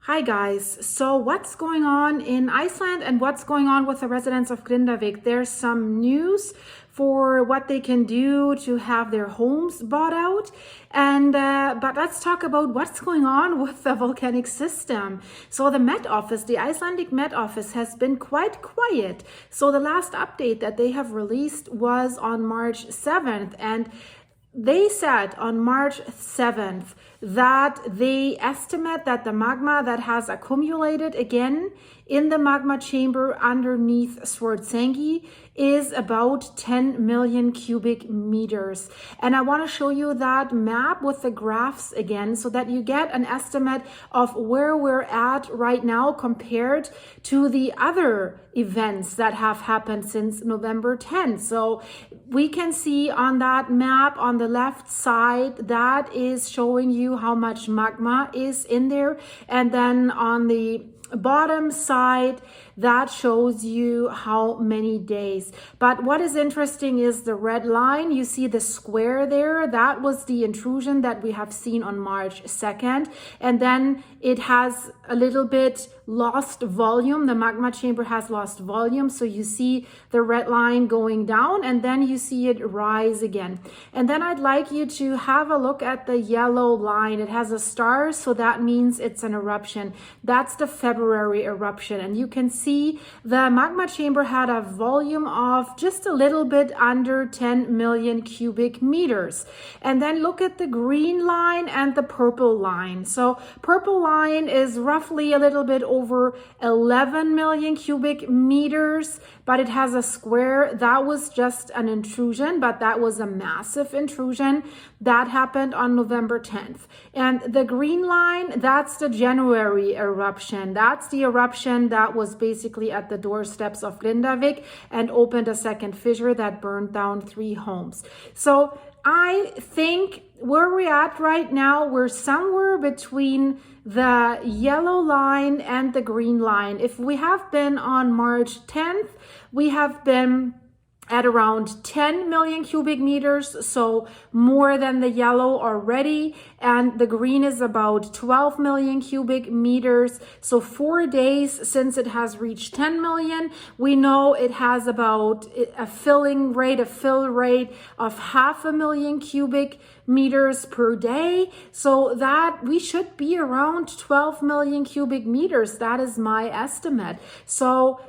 Hi guys, so what's going on in Iceland and what's going on with the residents of Grindavik? There's some news for what they can do to have their homes bought out, and but let's talk about what's going on with the volcanic system. So the MET Office, the Icelandic MET Office, has been quite quiet. So the last update that they have released was on March 7th, and they said on March 7th that they estimate that the magma that has accumulated again in the magma chamber underneath Swartsengi is about 10 million cubic meters. And I want to show you that map with the graphs again so that you get an estimate of where we're at right now compared to the other events that have happened since November 10th. So we can see on that map on the left side, that is showing you how much magma is in there. And then on the bottom side, that shows you how many days. But what is interesting is the red line. You see the square there. That was the intrusion that we have seen on March 2nd. And then it has a little bit lost volume. The magma chamber has lost volume. So you see the red line going down and then you see it rise again. And then I'd like you to have a look at the yellow line. It has a star, so that means it's an eruption. That's the February eruption. And you can see the magma chamber had a volume of just a little bit under 10 million cubic meters. And then look at the green line and the purple line. So purple line is roughly a little bit over 11 million cubic meters, but it has a square. That was just an intrusion, but that was a massive intrusion that happened on November 10th. And the green line, that's the January eruption. That's the eruption that was basically at the doorsteps of Grindavik and opened a second fissure that burned down 3 homes. So I think where we're at right now, we're somewhere between the yellow line and the green line. If we have been on March 10th, we have been at around 10 million cubic meters, so more than the yellow already, and the green is about 12 million cubic meters. So 4 days since it has reached 10 million. We know it has about a fill rate of 500,000 cubic meters per day, so that we should be around 12 million cubic meters. That is my estimate. So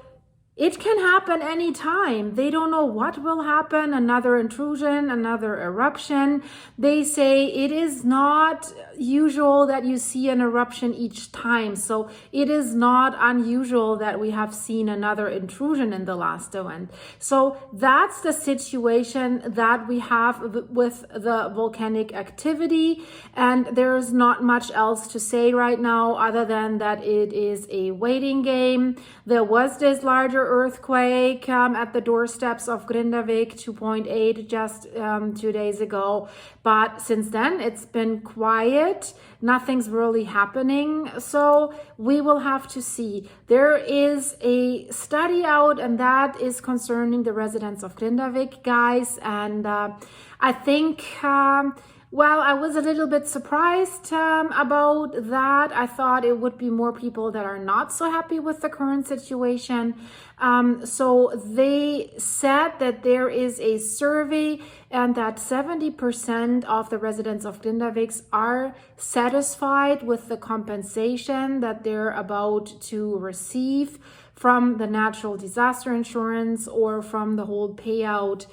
it can happen anytime. They don't know what will happen. Another intrusion, another eruption. They say it is not usual that you see an eruption each time. So it is not unusual that we have seen another intrusion in the last event. So that's the situation that we have with the volcanic activity. And there's not much else to say right now other than that it is a waiting game. There was this larger earthquake at the doorsteps of Grindavik, 2.8 just 2 days ago. But since then, it's been quiet. Nothing's really happening. So we will have to see. There is a study out, and that is concerning the residents of Grindavik, guys. And I think well, I was a little bit surprised about that. I thought it would be more people that are not so happy with the current situation. So they said that there is a survey and that 70% of the residents of Grindavik are satisfied with the compensation that they're about to receive from the natural disaster insurance or from the whole payout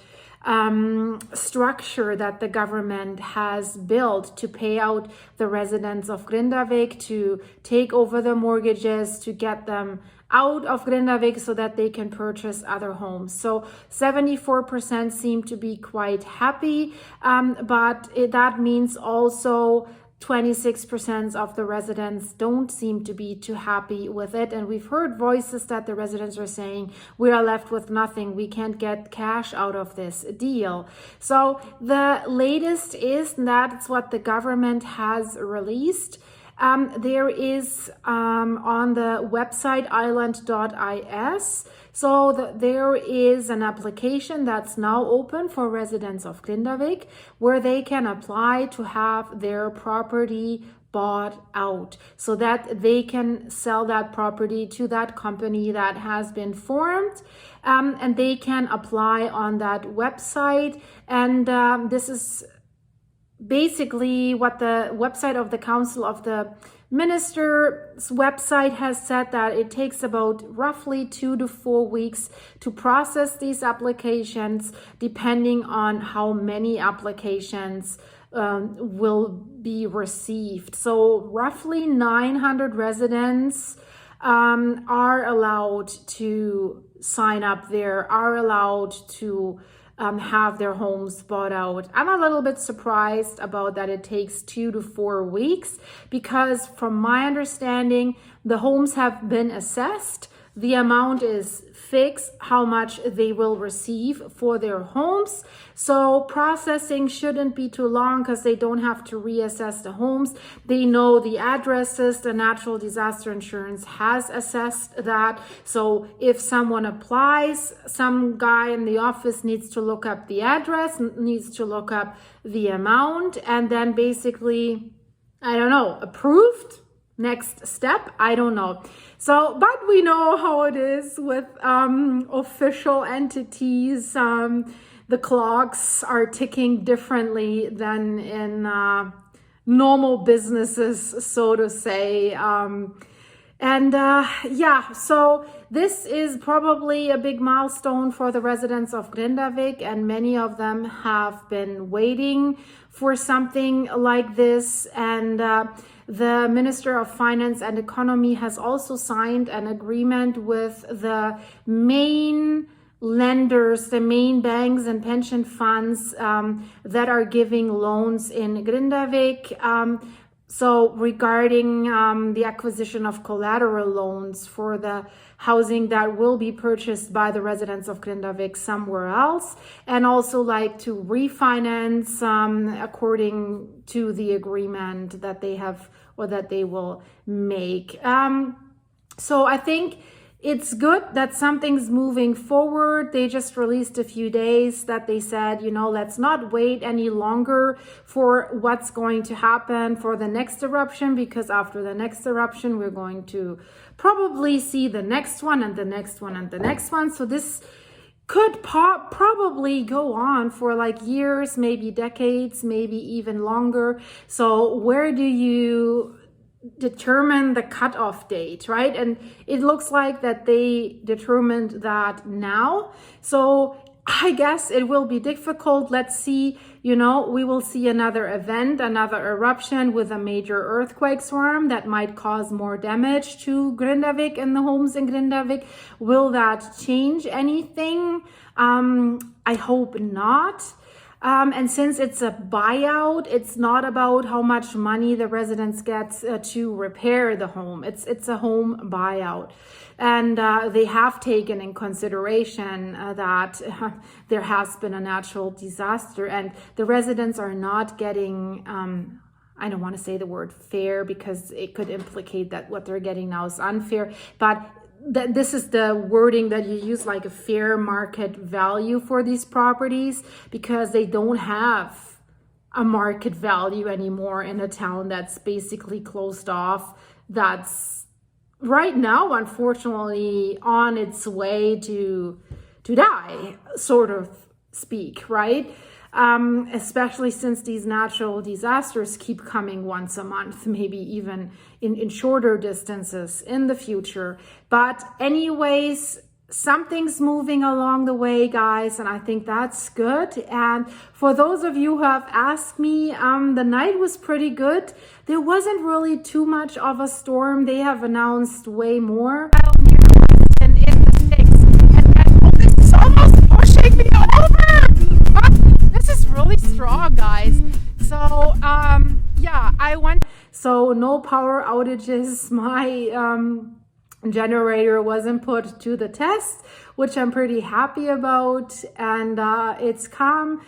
structure that the government has built to pay out the residents of Grindavik, to take over the mortgages, to get them out of Grindavik so that they can purchase other homes. So 74% seem to be quite happy, but that means also 26% of the residents don't seem to be too happy with it. And we've heard voices that the residents are saying, we are left with nothing. We can't get cash out of this deal. So the latest is that's what the government has released. There is on the website imminent.is. So there is an application that's now open for residents of Grindavik where they can apply to have their property bought out so that they can sell that property to that company that has been formed, and they can apply on that website. And this is basically what the website of the Council of the Minister's website has said, that it takes about roughly 2 to 4 weeks to process these applications, depending on how many applications will be received. So roughly 900 residents are allowed to sign up there, are allowed to have their homes bought out. I'm a little bit surprised about that it takes 2 to 4 weeks, because from my understanding, the homes have been assessed. The amount is fixed, how much they will receive for their homes. So processing shouldn't be too long, because they don't have to reassess the homes. They know the addresses. The natural disaster insurance has assessed that. So if someone applies, some guy in the office needs to look up the address, needs to look up the amount, and then basically, I don't know, approved? Next step, I don't know. So, but we know how it is with official entities. The clocks are ticking differently than in normal businesses, so to say. Yeah, so this is probably a big milestone for the residents of Grindavik, and many of them have been waiting for something like this. And the Minister of Finance and Economy has also signed an agreement with the main lenders, the main banks and pension funds that are giving loans in Grindavik. So regarding the acquisition of collateral loans for the housing that will be purchased by the residents of Grindavik somewhere else, and also like to refinance according to the agreement that they have or that they will make. So I think it's good that something's moving forward. They just released a few days that they said, you know, let's not wait any longer for what's going to happen for the next eruption, because after the next eruption, we're going to probably see the next one and the next one and the next one. So this could probably go on for like years, maybe decades, maybe even longer. So where do you determine the cutoff date, right? And it looks like that they determined that now. So I guess it will be difficult. Let's see, you know, we will see another event, another eruption with a major earthquake swarm that might cause more damage to Grindavik and the homes in Grindavik. Will that change anything? I hope not. And since it's a buyout, it's not about how much money the residents get to repair the home. It's a home buyout. And they have taken in consideration that there has been a natural disaster, and the residents are not getting, I don't want to say the word fair, because it could implicate that what they're getting now is unfair, but this is the wording that you use, like a fair market value for these properties, because they don't have a market value anymore in a town that's basically closed off, that's right now, unfortunately, on its way to die, sort of speak, right? Especially since these natural disasters keep coming once a month, maybe even in shorter distances in the future. But anyways, something's moving along the way, guys, and I think that's good. And for those of you who have asked me, the night was pretty good. There wasn't really too much of a storm. They have announced way more. And this is almost pushing me over. This is really strong, guys. So yeah, so no power outages. My generator wasn't put to the test, which I'm pretty happy about, and it's calm.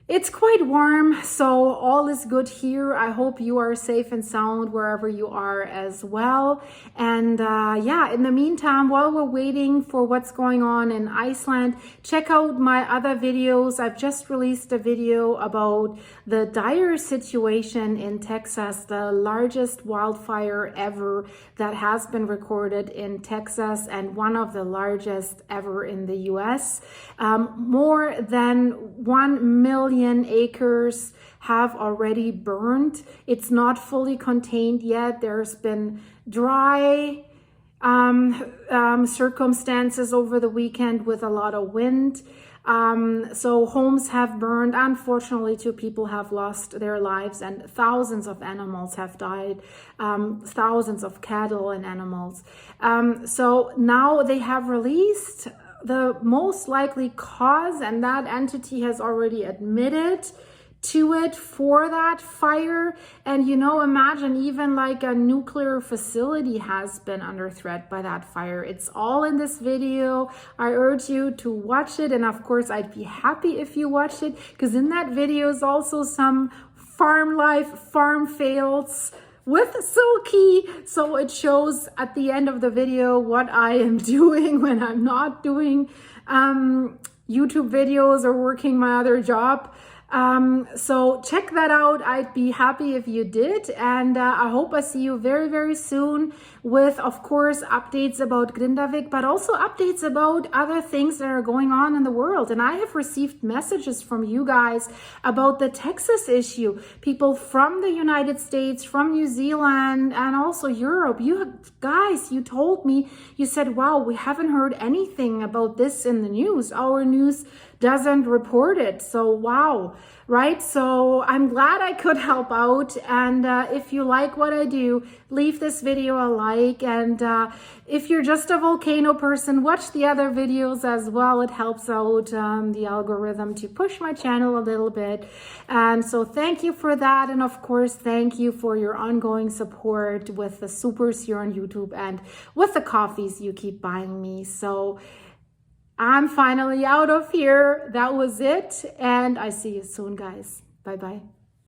It's quite warm, so all is good here. I hope you are safe and sound wherever you are as well. And yeah, in the meantime, while we're waiting for what's going on in Iceland, check out my other videos. I've just released a video about the dire situation in Texas, the largest wildfire ever that has been recorded in Texas and one of the largest ever in the US. More than 1 million acres have already burned. It's not fully contained yet. There's been dry circumstances over the weekend with a lot of wind. So homes have burned. Unfortunately, 2 people have lost their lives and thousands of animals have died, thousands of cattle and animals. So now they have released the most likely cause, and that entity has already admitted to it for that fire. And you know, imagine even like a nuclear facility has been under threat by that fire. It's all in this video. I urge you to watch it, and of course I'd be happy if you watch it, because in that video is also some farm life, farm fails with Silky. So it shows at the end of the video what I am doing when I'm not doing YouTube videos or working my other job. So check that out. I'd be happy if you did, and I hope I see you very, very soon with, of course, updates about Grindavik, but also updates about other things that are going on in the world. And I have received messages from you guys about the Texas issue, people from the United States, from New Zealand, and also Europe. You guys, you told me, you said, wow, we haven't heard anything about this in the news. Our news doesn't report it. So wow, right? So I'm glad I could help out. And if you like what I do, leave this video a like. And if you're just a volcano person, watch the other videos as well. It helps out the algorithm to push my channel a little bit. And so thank you for that. And of course, thank you for your ongoing support with the supers here on YouTube and with the coffees you keep buying me. So I'm finally out of here. That was it. And I see you soon, guys. Bye-bye.